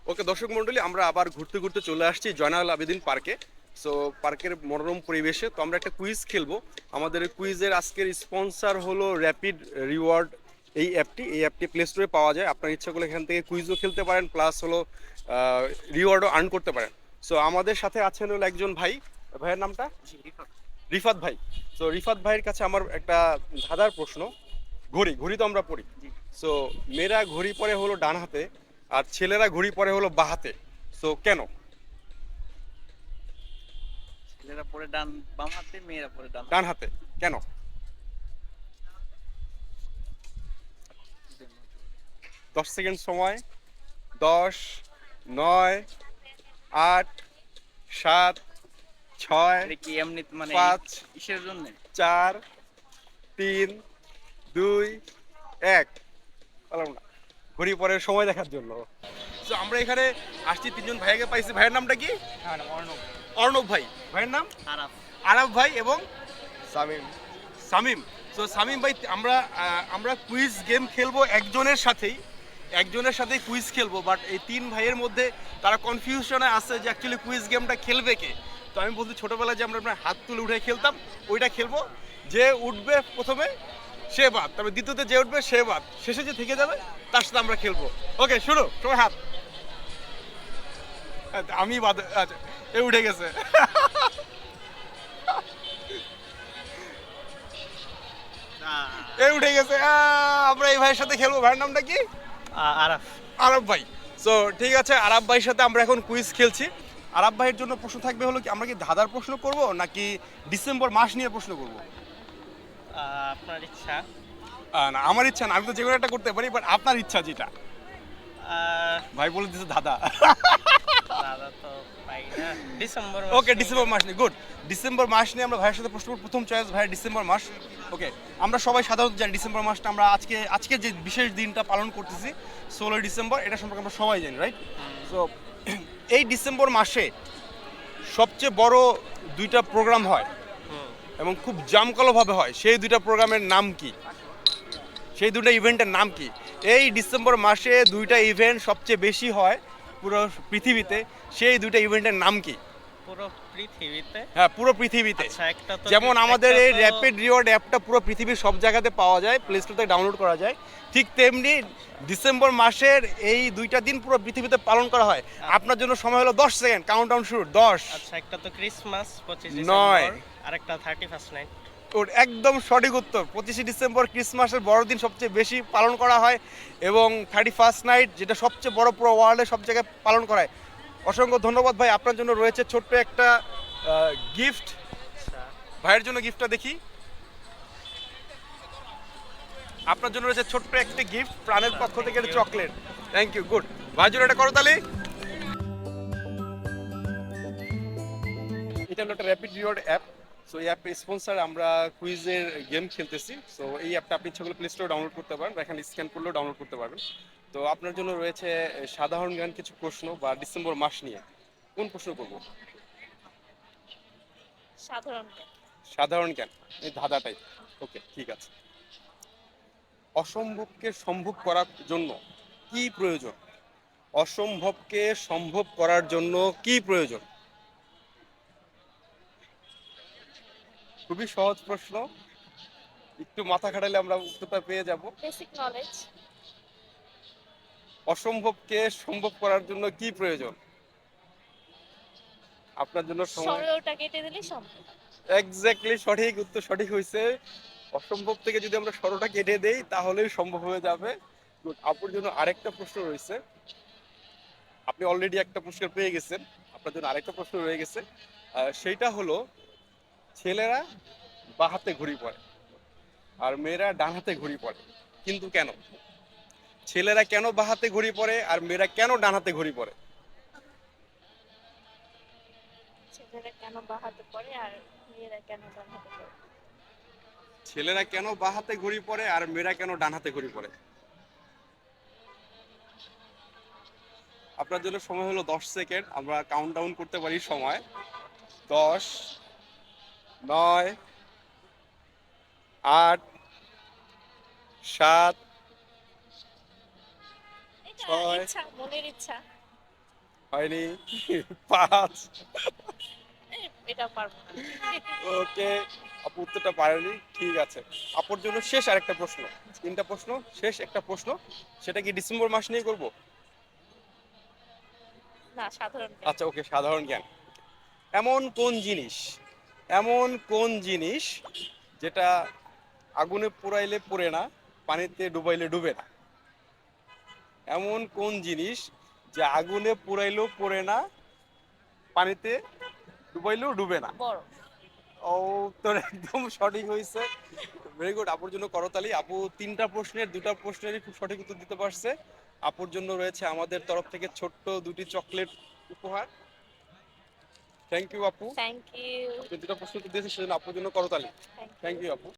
ওকে দর্শক মণ্ডলী, আমরা আবার ঘুরতে ঘুরতে চলে আসছি জয়নাল আবেদিন পার্কে। সো পার্কের মনোরম পরিবেশে তো আমরা একটা কুইজ খেলবো। আমাদের কুইজের আজকের স্পন্সর হলো র্যাপিড রিওয়ার্ড। এই অ্যাপটি প্লে স্টোরে পাওয়া যায়। আপনার ইচ্ছা করলে এখান থেকে কুইজও খেলতে পারেন, প্লাস হলো রিওয়ার্ডও আর্ন করতে পারেন। সো আমাদের সাথে আছেন হলো একজন ভাই। ভাইয়ের নামটা? রিফাত ভাই। সো রিফাত ভাইয়ের কাছে আমার একটা ধাঁধার প্রশ্ন। ঘড়ি ঘড়ি তো আমরা পড়ি। সো মেয়েরা ঘড়ি পরে হলো ডান হাতে, আর ছেলেরা ঘড়ি পরে হলো বাঁ হাতে। সো কেন? ছেলেরা পরে ডান বাম হাতে, মেয়েরা পরে ডান ডান হাতে কেন? 10 সেকেন্ড সময়। 10, 9, 8, 7, 6, এটা কি এমনি মানে 5, কিসের জন্য? 4, 3, 2, 1। পারলাম না। ঘড়ি পরের সময় দেখার জন্য। তো আমরা এখানে আসছি, তিনজন ভাইয়াকে পাইছি। ভাইয়ের নামটা কি? অর্ণব। অর্ণব ভাই। ভাইয়ের নাম? আরাফ। আরাফ ভাই এবং সামিম। সামিম। সো সামিম ভাই, আমরা কুইজ গেম খেলবো একজনের সাথেই কুইজ খেলবো, বাট এই তিন ভাইয়ের মধ্যে তারা কনফিউশনে আছে যে অ্যাকচুয়ালি কুইজ গেমটা খেলবে কে। তো আমি বলছি ছোটোবেলায় যে আমরা হাত তুলে উঠে খেলতাম, ওইটা খেলবো। যে উঠবে প্রথমে সে বাদ, তবে দ্বিতীয়তে যে উঠবে সে বাদ, শেষে যে থেকে যাবে তার সাথে আমরা খেলবো। ওকে শুরু, সবাই হাত। আমি বাদ। আচ্ছা, এ উঠে গেছে। এ উঠে গেছে। আমরা এই ভাইয়ের সাথে খেলবো। ভাইয়ের নামটা কি? আরাফ। আরব ভাই। সো ঠিক আছে, আরব ভাইয়ের সাথে আমরা এখন কুইজ খেলছি। আরব ভাইয়ের জন্য প্রশ্ন থাকবে হলো কি, আমরা কি ধাঁধার প্রশ্ন করব নাকি ডিসেম্বর মাস নিয়ে প্রশ্ন করব? আপনার ইচ্ছা। না, আমার ইচ্ছা না, আমি তো যে কোনো একটা করতে পারি, বাট আপনার ইচ্ছা যেটা। আহ, ভাই বলে দিচ্ছে ধাঁধা। দাদা তো পাই না। ডিসেম্বর ওকে, ডিসেম্বর মাস নিয়ে। গুড। ডিসেম্বর মাস নিয়ে আমরা ভাইয়ের সাথে প্রশ্ন করব। প্রথম চয়েস ভাই ডিসেম্বর মাস। ওকে, আমরা সবাই সাধারণত জানি ডিসেম্বর মাসটা আমরা আজকে যে বিশেষ দিনটা পালন করতেছি 16 ডিসেম্বর, এটা সম্পর্কে আমরা সবাই জানি, রাইট? সো এই ডিসেম্বর মাসে সবচেয়ে বড় দুইটা প্রোগ্রাম হয় এবং খুব জামকালোভাবে হয়। সেই দুইটা প্রোগ্রামের নাম কি? সেই দুইটা ইভেন্টের নাম কি? এই ডিসেম্বর মাসে দুইটা ইভেন্ট সবচেয়ে বেশি হয় পুরো পৃথিবীতে। সেই দুইটা ইভেন্টের নাম কি? পুরো পৃথিবীতে? হ্যাঁ, পুরো পৃথিবীতে। আচ্ছা, একটা তো যেমন আমাদের একটা এই তো- র্যাপিড রিওয়ার্ড অ্যাপটা পুরো পৃথিবীর সব জায়গাতে পাওয়া যায়, প্লে স্টোর থেকে ডাউনলোড করা যায়। ঠিক তেমনি ডিসেম্বর মাসের এই দুইটা দিন পুরো পৃথিবীতে পালন করা হয়। আপনার জন্য সময় হলো 10 সেকেন্ড, কাউন্টডাউন শুরু। 10, আচ্ছা, একটা তো ক্রিসমাস 25 9। ডিসেম্বর, আরেকটা 31st নাইট। ওর একদম সঠিক উত্তর। 25 ডিসেম্বর ক্রিসমাসের বড়দিন সবচেয়ে বেশি পালন করা হয়, এবং 31st নাইট যেটা সবচেয়ে বড় পুরো ওয়ার্ল্ডে সব জায়গায় পালন করা হয়। অসংখ্য ধন্যবাদ ভাই। আপনার জন্য রয়েছে ছোট্ট একটা গিফট। আচ্ছা, ভাইয়ের জন্য গিফটটা দেখি। আপনার জন্য রয়েছে ছোট্ট একটা গিফট, প্রাণের পক্ষ থেকে একটা চকলেট। Thank you, good. ভাইয়ের জন্য এটা করতালি। এটা হলো একটা র্যাপিড রিওয়ার্ড অ্যাপ। সো এই অ্যাপের স্পন্সর আমরা কুইজের গেম খেলতেছি। সো এই অ্যাপটা আপনি ইচ্ছা করলে প্লে স্টোরে ডাউনলোড করতে পারেন, বা এখানে স্ক্যান করলেও ডাউনলোড করতে পারবেন। তো আপনার জন্য রয়েছে সাধারণ জ্ঞান কিছু প্রশ্ন, বা ডিসেম্বর মাস নিয়ে। কোন প্রশ্ন করব? সাধারণ জ্ঞান। সাধারণ জ্ঞান, এই ধাঁধাটাই। ওকে, ঠিক আছে। অসম্ভবকে সম্ভব করার জন্য কি প্রয়োজন? অসম্ভবকে সম্ভব করার জন্য কি প্রয়োজন? খুবই সহজ প্রশ্ন, একটু মাথা খাটালে আমরা উত্তরটা পেয়ে যাব। Basic knowledge. অসম্ভবকে সম্ভব করার জন্য কি প্রয়োজন? আপনার জন্য সময়। সরলটা কেটে দিলে সম্ভব। এক্স্যাক্টলি সঠিক উত্তর, সঠিক হয়েছে। অসম্ভব থেকে যদি আমরা সরোটা কেটে দেই তাহলেই সম্ভব হয়ে যাবে। গুড। আপনার জন্য আরেকটা প্রশ্ন রয়েছে। আপনি অলরেডি একটা পুরস্কার পেয়ে গেছেন, আপনার জন্য আরেকটা প্রশ্ন রয়ে গেছে। সেইটা হলো, ছেলেরা বাঁ হাতে ঘড়ি পরে আর মেয়েরা ডান হাতে ঘড়ি পরে, কিন্তু কেন? ছেলেরা কেন বাঁ হাতে ঘড়ি পরে আর মেয়েরা কেন ডান হাতে ঘড়ি পরে? ছেলেরা কেন বাঁ হাতে পড়ে আর মেয়েরা কেন ডান হাতে পড়ে? ছেলেরা কেন বাঁ হাতে ঘড়ি পরে আর মেয়েরা কেন ডান হাতে ঘড়ি পরে? আপনার জন্য সময় হলো 10 সেকেন্ড, আমরা কাউন্টডাউন করতে পারি সময়। 10, 9, 8, 7, এটা 6, ইচ্ছা, মনের ইচ্ছা। হয়নি। 5। এটা পারবো না। ওকে, আপু উত্তরটা পারেনি, ঠিক আছে। আপুর জন্য শেষ আরেকটা প্রশ্ন, 3টা প্রশ্ন, শেষ একটা প্রশ্ন। সেটা কি ডিসেম্বর মাস নিয়ে করব? না, সাধারণ জ্ঞান। আচ্ছা ওকে, সাধারণ জ্ঞান। এমন কোন জিনিস, এমন কোন জিনিস যেটা আগুনে পোড়াইলে পোড়ে না, পানিতে ডুবাইলে ডুবে না? এমন কোন জিনিস যে আগুনে পোড়াইলেও পোড়ে না, পানিতে ডুবাইলেও ডুবে না? বরফ। ও, তোর একদম সঠিক হয়েছে। ভেরি গুড, আপুর জন্য করতালি। আপু 3টা প্রশ্নের 2টা প্রশ্নেরই খুব সঠিক উত্তর দিতে পারছে। আপুর জন্য রয়েছে আমাদের তরফ থেকে ছোট্ট 2টি চকলেট উপহার। থ্যাংক ইউ আপু। Thank you. আপনি 2টা প্রশ্ন উত্তর দিয়েছেন, সেজন্য আপুর জন্য করতালি। Thank you. থ্যাংক ইউ আপু।